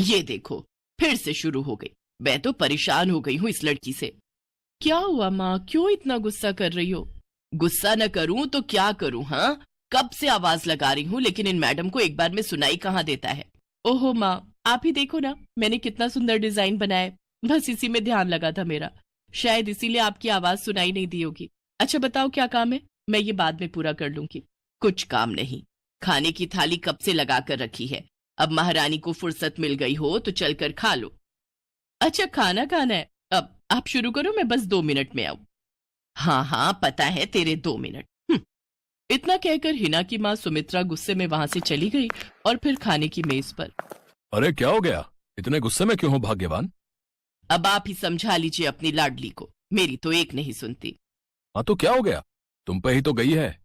ये देखो, फिर से शुरू हो गई। मैं तो परेशान हो गई हूँ इस लड़की से। क्या हुआ माँ, क्यों इतना गुस्सा कर रही हो? गुस्सा न करूं तो क्या करूं? हाँ, कब से आवाज लगा रही हूँ, लेकिन इन मैडम को एक बार में सुनाई कहाँ देता है। ओहो माँ, आप ही देखो ना, मैंने कितना सुंदर डिजाइन बनाया है। बस इसी में ध्यान लगा था मेरा, शायद इसीलिए आपकी आवाज सुनाई नहीं दी होगी। अच्छा बताओ क्या काम है, मैं ये बाद में पूरा कर लूंगी। कुछ काम नहीं, खाने की थाली कब से लगा कर रखी है। अब महारानी को फुर्सत मिल गई हो तो चलकर खा लो। अच्छा खाना खाना है, अब आप शुरू करो, मैं बस 2 मिनट में आऊं। हाँ हाँ, पता है तेरे 2 मिनट। इतना कहकर हिना की माँ सुमित्रा गुस्से में वहां से चली गई और फिर खाने की मेज पर। अरे क्या हो गया, इतने गुस्से में क्यों हो भाग्यवान? अब आप ही समझा लीजिए अपनी लाडली को, मेरी तो एक नहीं सुनती। हाँ तो क्या हो गया, तुम पे ही तो गई है।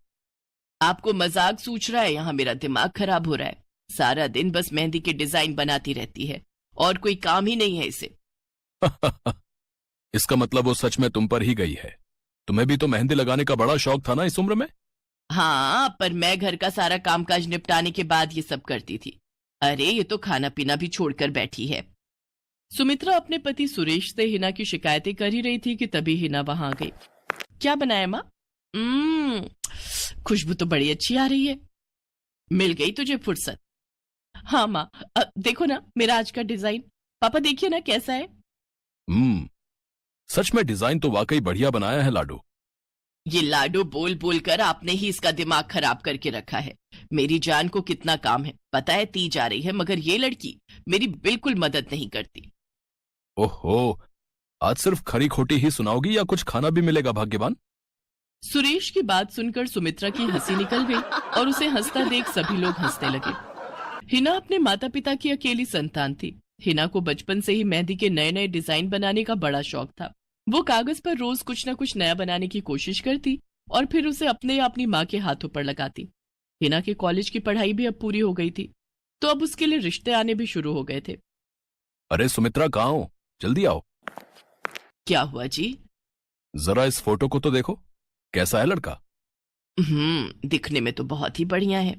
आपको मजाक सूझ रहा है? यहाँ मेरा दिमाग खराब हो रहा है। सारा दिन बस मेहंदी के डिजाइन बनाती रहती है और कोई काम ही नहीं है इसे। इसका मतलब वो सच में तुम पर ही गई है। तुम्हें भी तो मेहंदी लगाने का बड़ा शौक था ना इस उम्र में। हाँ, पर मैं घर का सारा कामकाज निपटाने के बाद ये सब करती थी। अरे ये तो खाना पीना भी छोड़कर बैठी है। सुमित्रा अपने पति सुरेश से हिना की शिकायतें कर ही रही थी कि तभी हिना वहां आ गई। क्या बनाया माँ? खुशबू तो बड़ी अच्छी आ रही है। मिल गई तुझे फुर्सत? हाँ माँ, देखो ना मेरा आज का डिजाइन। पापा देखिए ना कैसा है। हम्म, सच में डिजाइन तो वाकई बढ़िया बनाया है लाडू। ये लाडो बोल बोल कर आपने ही इसका दिमाग खराब करके रखा है। मेरी जान को कितना काम है पता है, ती जा रही है, मगर ये लड़की मेरी बिल्कुल मदद नहीं करती। ओहो, आज सिर्फ खरी खोटी ही सुनाओगी या कुछ खाना भी मिलेगा भाग्यवान? सुरेश की बात सुनकर सुमित्रा की हंसी निकल गई और उसे हंसता देख सभी लोग हंसने लगे। हिना अपने माता पिता की अकेली संतान थी। हिना को बचपन से ही मेहंदी के नए नए डिजाइन बनाने का बड़ा शौक था। वो कागज पर रोज कुछ न कुछ नया बनाने की कोशिश करती और फिर उसे अपने या अपनी माँ के हाथों पर लगाती। हिना के कॉलेज की पढ़ाई भी अब पूरी हो गई थी, तो अब उसके लिए रिश्ते आने भी शुरू हो गए थे। अरे सुमित्रा कहाँ हो, जल्दी आओ। क्या हुआ जी? जरा इस फोटो को तो देखो, कैसा है लड़का? दिखने में तो बहुत ही बढ़िया है।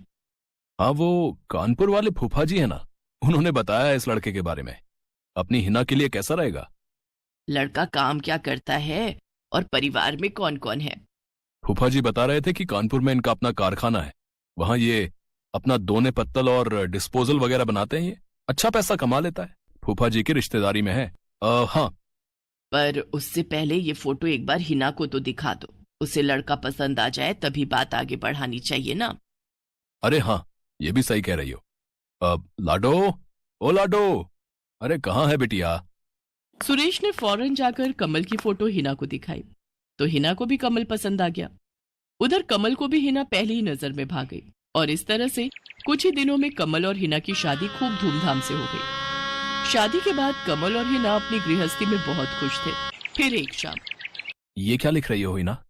हाँ वो कानपुर वाले फूफा जी है ना, उन्होंने बताया है इस लड़के के बारे में। अपनी हिना के लिए कैसा रहेगा? लड़का काम क्या करता है और परिवार में कौन कौन है? फूफा जी बता रहे थे कि कानपुर में इनका अपना कारखाना है। वहां ये अपना दोने पत्तल और डिस्पोजल वगैरह बनाते हैं। ये अच्छा पैसा कमा लेता है, फूफा जी की रिश्तेदारी में है। हाँ। पर उससे पहले ये फोटो एक बार हिना को तो दिखा दो, उसे लड़का पसंद आ जाए तभी बात आगे बढ़ानी चाहिए ना। अरे हाँ, ये भी सही कह रही हो। लाडो, ओ लाडो, अरे कहाँ है बिटिया? सुरेश ने फौरन जाकर कमल की फोटो हिना को दिखाई, तो हिना को भी कमल पसंद आ गया। उधर कमल को भी हिना पहली ही नजर में भाग गई और इस तरह से कुछ ही दिनों में कमल और हिना की शादी खूब धूमधाम से हो गई। शादी के बाद कमल और हिना अपनी गृहस्थी में बहुत खुश थे। फिर एक शाम। ये क्या लिख रही हो हिना?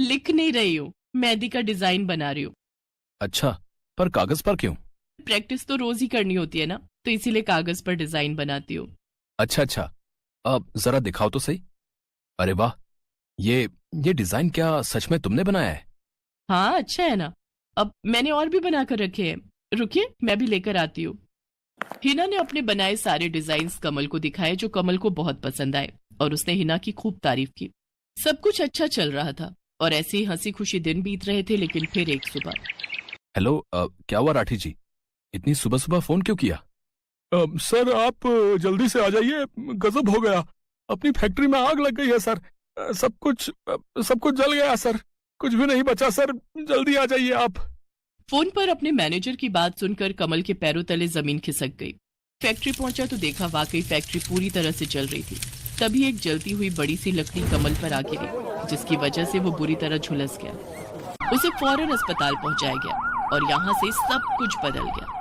लिख नहीं रही हूँ, मेहंदी का डिजाइन बना रही हूँ। अच्छा, पर कागज पर क्यों? प्रैक्टिस तो रोज ही करनी होती है ना, तो इसीलिए कागज पर डिजाइन बनाती हूँ। अच्छा अच्छा, अब जरा दिखाओ तो सही। अरे वाह, ये डिजाइन क्या सच में तुमने बनाया है? हाँ अच्छा है ना, अब मैंने और भी बनाकर रखे हैं, रुकिए मैं भी लेकर आती हूँ। हिना ने अपने बनाए सारे डिजाइन्स कमल को दिखाए, जो कमल को बहुत पसंद आए और उसने हिना की खूब तारीफ की। सब कुछ अच्छा चल रहा था और ऐसे ही हंसी खुशी दिन बीत रहे थे, लेकिन फिर एक सुबह। हेलो, क्या हुआ राठी जी, इतनी सुबह सुबह फोन क्यों किया? सर आप जल्दी से आ जाइए, गजब हो गया। अपनी फैक्ट्री में आग लग गई है सर। सब कुछ जल गया सर, कुछ भी नहीं बचा सर, जल्दी आ जाइए आप। फोन पर अपने मैनेजर की बात सुनकर कमल के पैरों तले जमीन खिसक गई। फैक्ट्री पहुंचा तो देखा वाकई फैक्ट्री पूरी तरह से जल रही थी। तभी एक जलती हुई बड़ी सी लकड़ी कमल पर आ गिरी, जिसकी वजह से वो बुरी तरह झुलस गया। उसे फौरन अस्पताल पहुंचाया गया और यहाँ से सब कुछ बदल गया।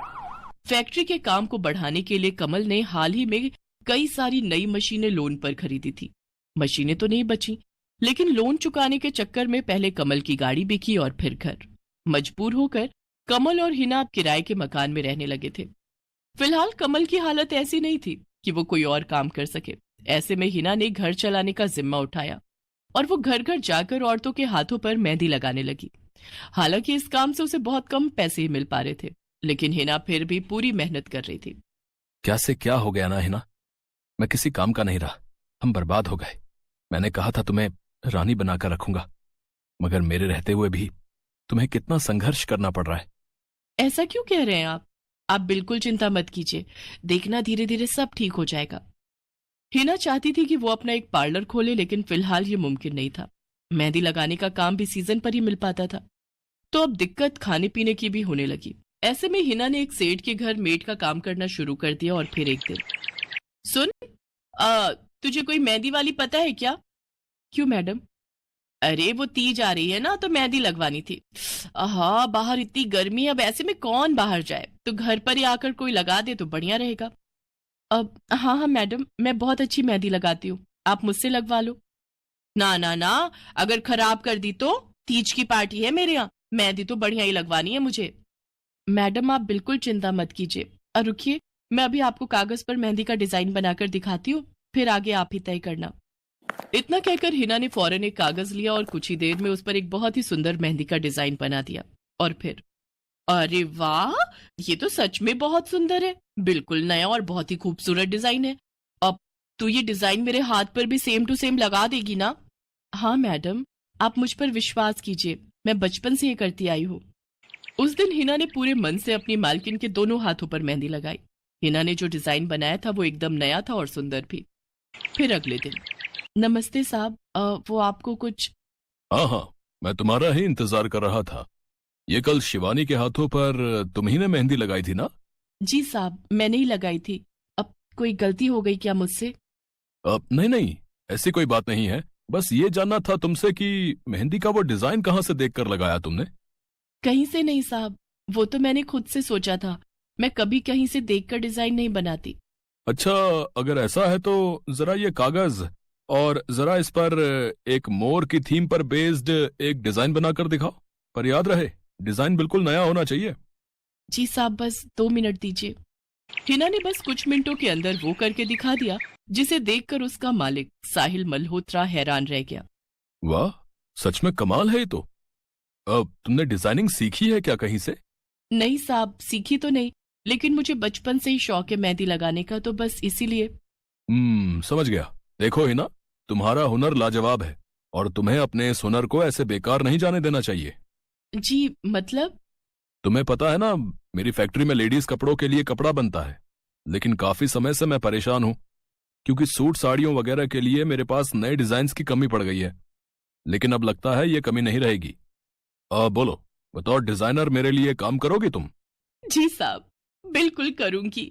फैक्ट्री के काम को बढ़ाने के लिए कमल ने हाल ही में कई सारी नई मशीनें लोन पर खरीदी थी। मशीनें तो नहीं बची, लेकिन लोन चुकाने के चक्कर में पहले कमल की गाड़ी बिकी और फिर घर। मजबूर होकर कमल और हिना अब किराए के मकान में रहने लगे थे। फिलहाल कमल की हालत ऐसी नहीं थी कि वो कोई और काम कर सके। ऐसे में हिना ने घर चलाने का जिम्मा उठाया और वो घर घर जाकर औरतों के हाथों पर मेहंदी लगाने लगी। हालांकि इस काम से उसे बहुत कम पैसे ही मिल पा रहे थे, लेकिन हिना फिर भी पूरी मेहनत कर रही थी। क्या से क्या हो गया ना हिना, मैं किसी काम का नहीं रहा, हम बर्बाद हो गए। मैंने कहा था तुम्हें रानी बनाकर रखूंगा, मगर मेरे रहते हुए भी तुम्हें कितना संघर्ष करना पड़ रहा है। ऐसा क्यों कह रहे हैं आप बिल्कुल चिंता मत कीजिए, देखना धीरे धीरे सब ठीक हो जाएगा। हिना चाहती थी कि वो अपना एक पार्लर खोले, लेकिन फिलहाल ये मुमकिन नहीं था। मेहंदी लगाने का काम भी सीजन पर ही मिल पाता था, तो अब दिक्कत खाने पीने की भी होने लगी। ऐसे में हिना ने एक सेठ के घर मेड का काम करना शुरू कर दिया। और फिर एक दिन, सुन, तुझे कोई मेहंदी वाली पता है क्या? क्यों मैडम? अरे वो तीज आ रही है ना, तो मेहंदी लगवानी थी। हाँ, बाहर इतनी गर्मी है, अब ऐसे में कौन बाहर जाए, तो घर पर ही आकर कोई लगा दे तो बढ़िया रहेगा। अब हाँ हाँ मैडम, मैं बहुत अच्छी मेहंदी लगाती हूँ, आप मुझसे लगवा लो। ना ना ना, अगर खराब कर दी तो? तीज की पार्टी है मेरे यहाँ, मेहंदी तो बढ़िया ही लगवानी है मुझे। मैडम आप बिल्कुल चिंता मत कीजिए, और रुकिए, मैं अभी आपको कागज पर मेहंदी का डिजाइन बनाकर दिखाती हूँ, फिर आगे आप ही तय करना। इतना कहकर हिना ने फौरन एक कागज लिया और कुछ ही देर में उस पर एक बहुत ही सुंदर मेहंदी का डिजाइन बना दिया। और फिर, अरे वाह, ये तो सच में बहुत सुंदर है, बिल्कुल नया और बहुत ही खूबसूरत डिजाइन है। अब तो ये डिजाइन मेरे हाथ पर भी सेम टू सेम लगा देगी ना? हाँ मैडम, आप मुझ पर विश्वास कीजिए, मैं बचपन से ये करती आई हूँ। उस दिन हिना ने पूरे मन से अपनी मालकिन के दोनों हाथों पर मेहंदी लगाई। हिना ने जो डिजाइन बनाया था वो एकदम नया था और सुंदर भी। फिर अगले दिन, नमस्ते साहब, वो आपको कुछ? हाँ हाँ, मैं तुम्हारा ही इंतजार कर रहा था। ये कल शिवानी के हाथों पर तुम ही ने मेहंदी लगाई थी ना? जी साहब, मैंने ही लगाई थी। अब कोई गलती हो गई क्या मुझसे? नहीं नहीं, ऐसी कोई बात नहीं है। बस ये जानना था तुमसे कि मेहंदी का वो डिजाइन कहाँ से देखकर लगाया तुमने? कहीं से नहीं साहब, वो तो मैंने खुद से सोचा था, मैं कभी कहीं से देखकर डिजाइन नहीं बनाती। अच्छा, अगर ऐसा है तो जरा ये कागज और जरा इस पर एक मोर की थीम पर बेस्ड एक डिजाइन बनाकर दिखाओ, पर याद रहे डिजाइन बिल्कुल नया होना चाहिए। जी साहब, बस 2 मिनट दीजिए। हिना ने बस कुछ मिनटों के अंदर वो करके दिखा दिया, जिसे देखकर उसका मालिक साहिल मल्होत्रा हैरान रह गया। वाह, सच में कमाल है ये तो। अब तुमने डिजाइनिंग सीखी है क्या कहीं से? नहीं साहब, सीखी तो नहीं, लेकिन मुझे बचपन से ही शौक है मेहंदी लगाने का, तो बस इसीलिए। समझ गया। देखो ही ना, तुम्हारा हुनर लाजवाब है और तुम्हें अपने इस हुनर को ऐसे बेकार नहीं जाने देना चाहिए। जी मतलब? तुम्हें पता है ना, मेरी फैक्ट्री में लेडीज कपड़ों के लिए कपड़ा बनता है, लेकिन काफी समय से मैं परेशान हूं, क्योंकि सूट साड़ियों वगैरह के लिए मेरे पास नए डिजाइन की कमी पड़ गई है। लेकिन अब लगता है ये कमी नहीं रहेगी। बोलो, बतौर डिजाइनर मेरे लिए काम करोगी तुम? जी साहब, बिल्कुल करूंगी।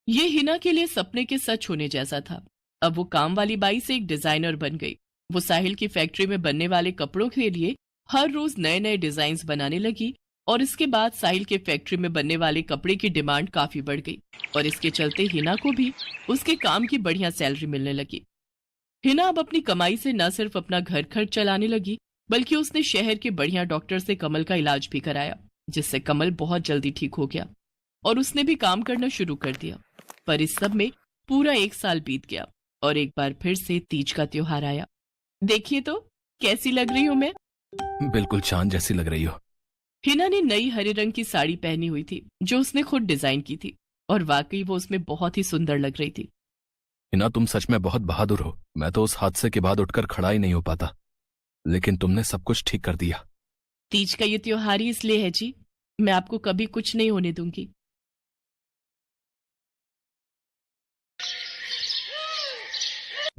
ये हिना के लिए सपने के सच होने जैसा था। अब वो काम वाली बाई से एक डिजाइनर बन गई। वो साहिल की फैक्ट्री में बनने वाले कपड़ों के लिए हर रोज नए नए डिजाइन बनाने लगी, और इसके बाद साहिल के फैक्ट्री में बनने वाले कपड़े की डिमांड काफी बढ़ गई, और इसके चलते हिना को भी उसके काम की बढ़िया सैलरी मिलने लगी। हिना अब अपनी कमाई से न सिर्फ अपना घर खर्च चलाने लगी, बल्कि उसने शहर के बढ़िया डॉक्टर से कमल का इलाज भी कराया, जिससे कमल बहुत जल्दी ठीक हो गया और उसने भी काम करना शुरू कर दिया। पर इस सब में पूरा 1 साल बीत गया और एक बार फिर से तीज का त्योहार आया। देखिए तो कैसी लग रही हूं मैं? बिल्कुल चांद जैसी लग रही हो। हिना ने नई हरे रंग की साड़ी पहनी हुई थी, जो उसने खुद डिजाइन की थी, और वाकई वो उसमें बहुत ही सुंदर लग रही थी। हिना, तुम सच में बहुत बहादुर हो। मैं तो उस हादसे के बाद उठकर खड़ा ही नहीं हो पाता, लेकिन तुमने सब कुछ ठीक कर दिया। तीज का ये त्योहार ही इसलिए है जी, मैं आपको कभी कुछ नहीं होने दूंगी।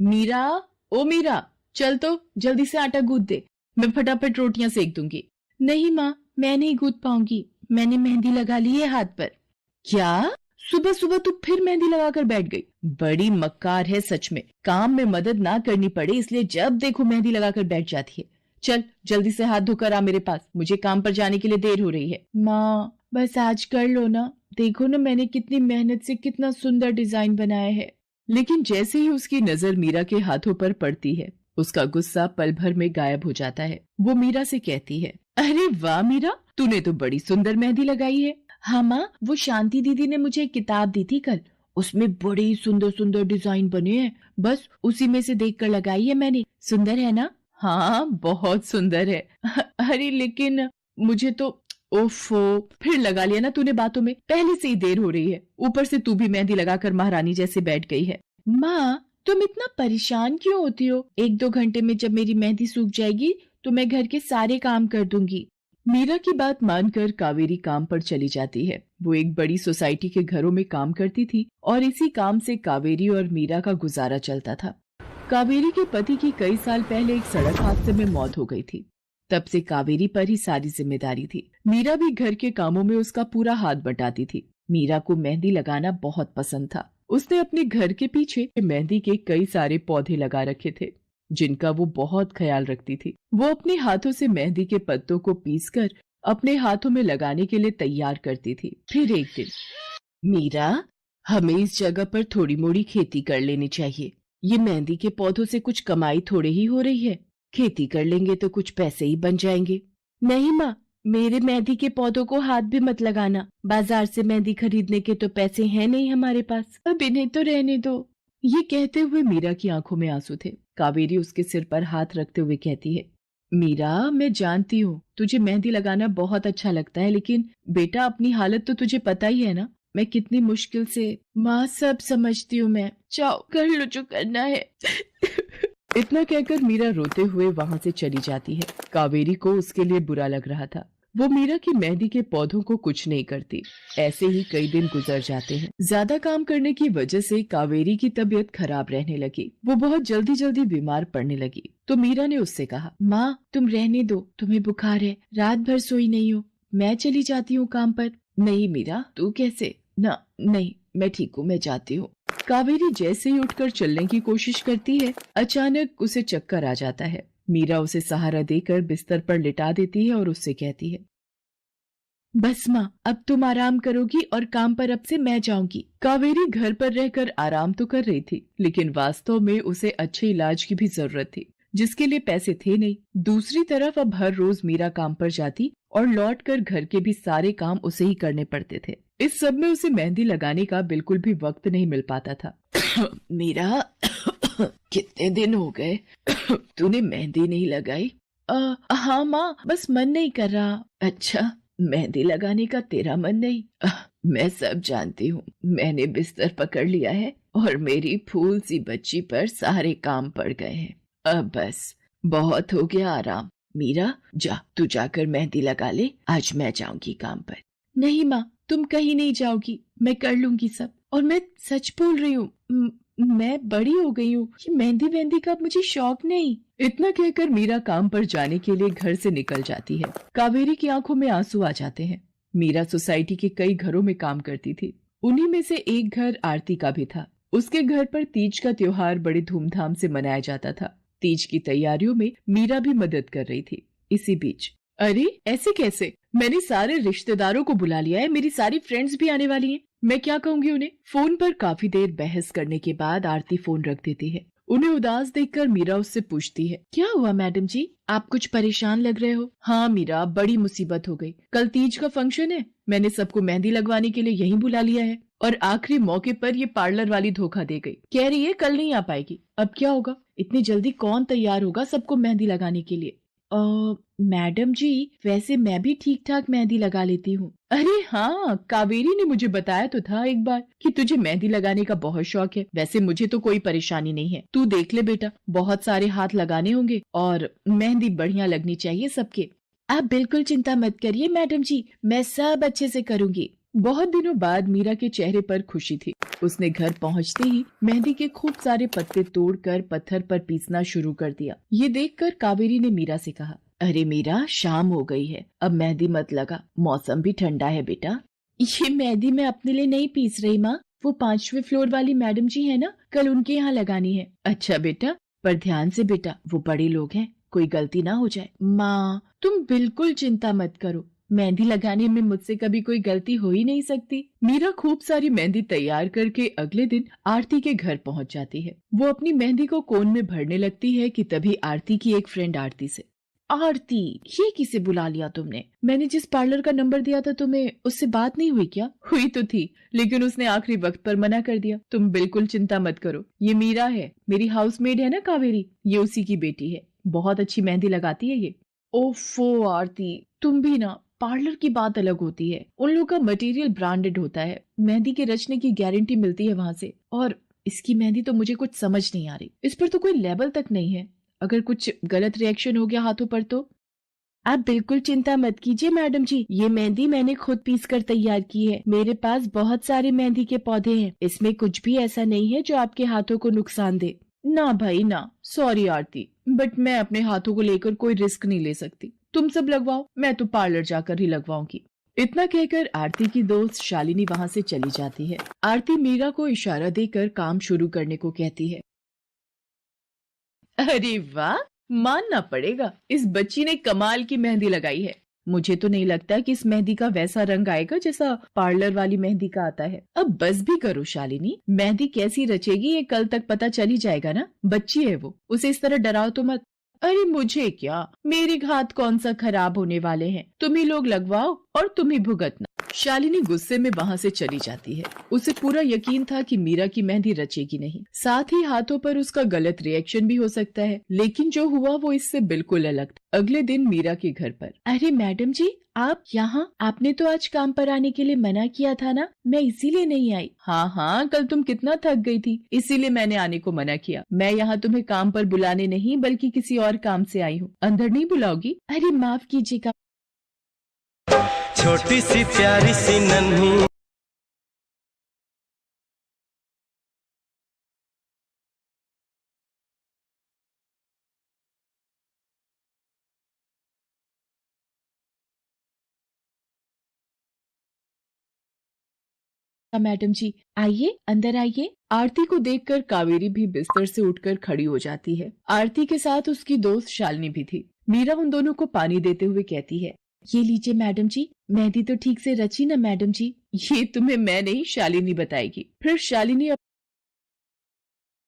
मीरा, ओ मीरा, चल तो जल्दी से आटा गूंथ दे, मैं फटाफट रोटियां सेक दूंगी। नहीं माँ, मैं नहीं गूंथ पाऊंगी, मैंने मेहंदी लगा ली है हाथ पर। क्या? सुबह सुबह तू फिर मेहंदी लगाकर बैठ गई? बड़ी मक्कार है सच में, काम में मदद ना करनी पड़े इसलिए जब देखो मेहंदी लगाकर बैठ जाती है। चल जल्दी से हाथ धोकर आ मेरे पास, मुझे काम पर जाने के लिए देर हो रही है। माँ बस आज कर लो ना, देखो ना मैंने कितनी मेहनत से कितना सुंदर डिजाइन बनाया है। लेकिन जैसे ही उसकी नजर मीरा के हाथों पर पड़ती है, उसका गुस्सा पल भर में गायब हो जाता है। वो मीरा से कहती है, अरे वाह मीरा, तूने तो बड़ी सुंदर मेहंदी लगाई है। हाँ माँ, वो शांति दीदी ने मुझे एक किताब दी थी कल, उसमें बड़े सुंदर सुंदर डिजाइन बने हैं, बस उसी में से देखकर लगाई है मैंने। सुंदर है ना? हाँ बहुत सुंदर है। अरे लेकिन मुझे तो ओफो, फिर लगा लिया ना तूने बातों में। पहले से ही देर हो रही है, ऊपर से तू भी मेहंदी लगाकर महारानी जैसे बैठ गई है। माँ, तुम इतना परेशान क्यों होती हो? 1-2 घंटे में जब मेरी मेहंदी सूख जाएगी तो मैं घर के सारे काम कर दूंगी। मीरा की बात मानकर कावेरी काम पर चली जाती है। वो एक बड़ी सोसाइटी के घरों में काम करती थी और इसी काम से कावेरी और मीरा का गुजारा चलता था। कावेरी के पति की कई साल पहले एक सड़क हादसे में मौत हो गई थी। तब से कावेरी पर ही सारी जिम्मेदारी थी। मीरा भी घर के कामों में उसका पूरा हाथ बटाती थी। मीरा को मेहंदी लगाना बहुत पसंद था। उसने अपने घर के पीछे मेहंदी के कई सारे पौधे लगा रखे थे, जिनका वो बहुत ख्याल रखती थी। वो अपने हाथों से मेहंदी के पत्तों को पीसकर अपने हाथों में लगाने के लिए तैयार करती थी। फिर एक दिन, मीरा, हमें इस जगह पर थोड़ी मोड़ी खेती कर लेनी चाहिए। ये मेहंदी के पौधों से कुछ कमाई थोड़े ही हो रही है। खेती कर लेंगे तो कुछ पैसे ही बन जाएंगे। नहीं माँ, मेरे मेहंदी के पौधों को हाथ भी मत लगाना। बाजार से मेहंदी खरीदने के तो पैसे हैं नहीं हमारे पास। अब इन्हें तो रहने दो। ये कहते हुए मीरा की आंखों में आंसू थे। कावेरी उसके सिर पर हाथ रखते हुए कहती है, मीरा, मैं जानती हूँ तुझे मेहंदी लगाना बहुत अच्छा लगता है, लेकिन बेटा अपनी हालत तो तुझे पता ही है ना। मैं कितनी मुश्किल से। माँ, सब समझती हूँ मैं। जाओ, कर लो जो करना है। इतना कहकर मीरा रोते हुए वहाँ से चली जाती है। कावेरी को उसके लिए बुरा लग रहा था। वो मीरा की मेहंदी के पौधों को कुछ नहीं करती। ऐसे ही कई दिन गुजर जाते हैं। ज्यादा काम करने की वजह से कावेरी की तबीयत खराब रहने लगी। वो बहुत जल्दी जल्दी बीमार पड़ने लगी। तो मीरा ने उससे कहा, माँ, तुम रहने दो, तुम्हें बुखार है, रात भर सोई नहीं हो, मैं चली जाती हूँ काम पर। नहीं मीरा, तू कैसे? ना नहीं, मैं ठीक हूँ, मैं जाती हूँ। कावेरी जैसे ही उठकर चलने की कोशिश करती है, अचानक उसे चक्कर आ जाता है। मीरा उसे सहारा देकर बिस्तर पर लिटा देती है और उससे कहती है, बस माँ, अब तुम आराम करोगी और काम पर अब से मैं जाऊंगी। कावेरी घर पर रहकर आराम तो कर रही थी, लेकिन वास्तव में उसे अच्छे इलाज की भी जरूरत थी, जिसके लिए पैसे थे नहीं। दूसरी तरफ अब हर रोज मीरा काम पर जाती और लौटकर घर के भी सारे काम उसे ही करने पड़ते थे। इस सब में उसे मेहंदी लगाने का बिल्कुल भी वक्त नहीं मिल पाता था। मीरा, कितने दिन हो गए तूने मेहंदी नहीं लगाई? हाँ माँ, बस मन नहीं कर रहा। अच्छा, मेहंदी लगाने का तेरा मन नहीं? मैं सब जानती हूँ। मैंने बिस्तर पकड़ लिया है और मेरी फूल सी बच्ची पर सारे काम पड़ गए हैं। अब बस बहुत हो गया आराम। मीरा, जा, तू जाकर मेहंदी लगा ले, आज मैं जाऊंगी काम पर। नहीं माँ, तुम कहीं नहीं जाओगी, मैं कर लूंगी सब। और मैं सच बोल रही हूँ, मैं बड़ी हो गई हूँ, ये मेहंदी वेहंदी का मुझे शौक नहीं। इतना कहकर मीरा काम पर जाने के लिए घर से निकल जाती है। कावेरी की आंखों में आंसू आ जाते हैं। मीरा सोसाइटी के कई घरों में काम करती थी। उन्हीं में से एक घर आरती का भी था। उसके घर पर तीज का त्योहार बड़े धूमधाम से मनाया जाता था। तीज की तैयारियों में मीरा भी मदद कर रही थी। इसी बीच, अरे ऐसे कैसे? मैंने सारे रिश्तेदारों को बुला लिया है, मेरी सारी फ्रेंड्स भी आने वाली हैं। मैं क्या कहूँगी उन्हें? फोन पर काफी देर बहस करने के बाद आरती फोन रख देती है। उन्हें उदास देखकर मीरा उससे पूछती है, क्या हुआ मैडम जी, आप कुछ परेशान लग रहे हो? हाँ मीरा, बड़ी मुसीबत हो गई। कल तीज का फंक्शन है, मैंने सबको मेहंदी लगवाने के लिए यहीं बुला लिया है और आखिरी मौके पर ये पार्लर वाली धोखा दे गई। कह रही है कल नहीं आ पाएगी। अब क्या होगा? इतनी जल्दी कौन तैयार होगा सबको मेहंदी लगाने के लिए? मैडम जी, वैसे मैं भी ठीक ठाक मेहंदी लगा लेती हूँ। अरे हाँ, कावेरी ने मुझे बताया तो था एक बार कि तुझे मेहंदी लगाने का बहुत शौक है। वैसे मुझे तो कोई परेशानी नहीं है। तू देख ले बेटा, बहुत सारे हाथ लगाने होंगे और मेहंदी बढ़िया लगनी चाहिए सबके। आप बिल्कुल चिंता मत करिए मैडम जी, मैं सब अच्छे से करूँगी। बहुत दिनों बाद मीरा के चेहरे पर खुशी थी। उसने घर पहुंचते ही मेहंदी के खूब सारे पत्ते तोड़कर पत्थर पर पीसना शुरू कर दिया। ये देखकर कावेरी ने मीरा से कहा, अरे मीरा, शाम हो गई है, अब मेहंदी मत लगा, मौसम भी ठंडा है बेटा। ये मेहंदी मैं अपने लिए नहीं पीस रही माँ, वो 5वें फ्लोर वाली मैडम जी है ना, कल उनके यहाँ लगानी है। अच्छा बेटा, पर ध्यान से बेटा, वो बड़े लोग हैं, कोई गलती ना हो जाए। माँ, तुम बिल्कुल चिंता मत करो, मेहंदी लगाने में मुझसे कभी कोई गलती हो ही नहीं सकती। मीरा खूब सारी मेहंदी तैयार करके अगले दिन आरती के घर पहुंच जाती है। वो अपनी मेहंदी को कोन में भरने लगती है कि तभी आरती की एक फ्रेंड आरती से, आरती, ये किसे बुला लिया तुमने? मैंने जिस पार्लर का नंबर दिया था तुम्हें, उससे बात नहीं हुई क्या? हुई तो थी, लेकिन उसने आखिरी वक्त पर मना कर दिया। तुम बिल्कुल चिंता मत करो, ये मीरा है, मेरी हाउसमेड है ना कावेरी, ये उसी की बेटी है, बहुत अच्छी मेहंदी लगाती है ये। ओफो आरती, तुम भी ना, पार्लर की बात अलग होती है, उन लोगों का मटेरियल ब्रांडेड होता है, मेहंदी के रचने की गारंटी मिलती है वहां से। और इसकी मेहंदी तो मुझे कुछ समझ नहीं आ रही, इस पर तो कोई लेबल तक नहीं है। अगर कुछ गलत रिएक्शन हो गया हाथों पर तो? आप बिल्कुल चिंता मत कीजिए मैडम जी, ये मेहंदी मैंने खुद पीस कर तैयार की है। मेरे पास बहुत सारे मेहंदी के पौधे हैं, इसमें कुछ भी ऐसा नहीं है जो आपके हाथों को नुकसान दे। ना भाई ना, सॉरी आरती, बट मैं अपने हाथों को लेकर कोई रिस्क नहीं ले सकती। तुम सब लगवाओ, मैं तो पार्लर जाकर ही लगवाऊंगी। इतना कहकर आरती की दोस्त शालिनी वहां से चली जाती है। आरती मीरा को इशारा देकर काम शुरू करने को कहती है। अरे वाह, मानना पड़ेगा, इस बच्ची ने कमाल की मेहंदी लगाई है। मुझे तो नहीं लगता कि इस मेहंदी का वैसा रंग आएगा जैसा पार्लर वाली मेहंदी का आता है। अब बस भी करो शालिनी, मेहंदी कैसी रचेगी ये कल तक पता चल ही जाएगा ना। बच्ची है वो, उसे इस तरह डराओ तो मत। अरे मुझे क्या, मेरे हाथ कौन सा खराब होने वाले हैं, तुम ही लोग लगवाओ और तुम ही भुगतना। शालिनी गुस्से में वहां से चली जाती है। उसे पूरा यकीन था कि मीरा की मेहंदी रचेगी नहीं, साथ ही हाथों पर उसका गलत रिएक्शन भी हो सकता है, लेकिन जो हुआ वो इससे बिल्कुल अलग था। अगले दिन मीरा के घर पर। अरे मैडम जी, आप यहाँ? आपने तो आज काम पर आने के लिए मना किया था ना, मैं इसीलिए नहीं आई। हाँ हाँ, कल तुम कितना थक गई थी, इसीलिए मैंने आने को मना किया। मैं यहाँ तुम्हें काम पर बुलाने नहीं बल्कि किसी और काम से आई हूँ। अंदर नहीं बुलाओगी? अरे माफ कीजिएगा। छोटी सी प्यारी सी नन्ही मैडम जी आइए, अंदर आइए। आरती को देखकर कावेरी भी बिस्तर से उठकर खड़ी हो जाती है। आरती के साथ उसकी दोस्त शालिनी भी थी। मीरा उन दोनों को पानी देते हुए कहती है, ये लीजिए मैडम जी, मेहंदी तो ठीक से रची ना मैडम जी? ये तुम्हें मैं नहीं शालिनी बताएगी। फिर शालिनी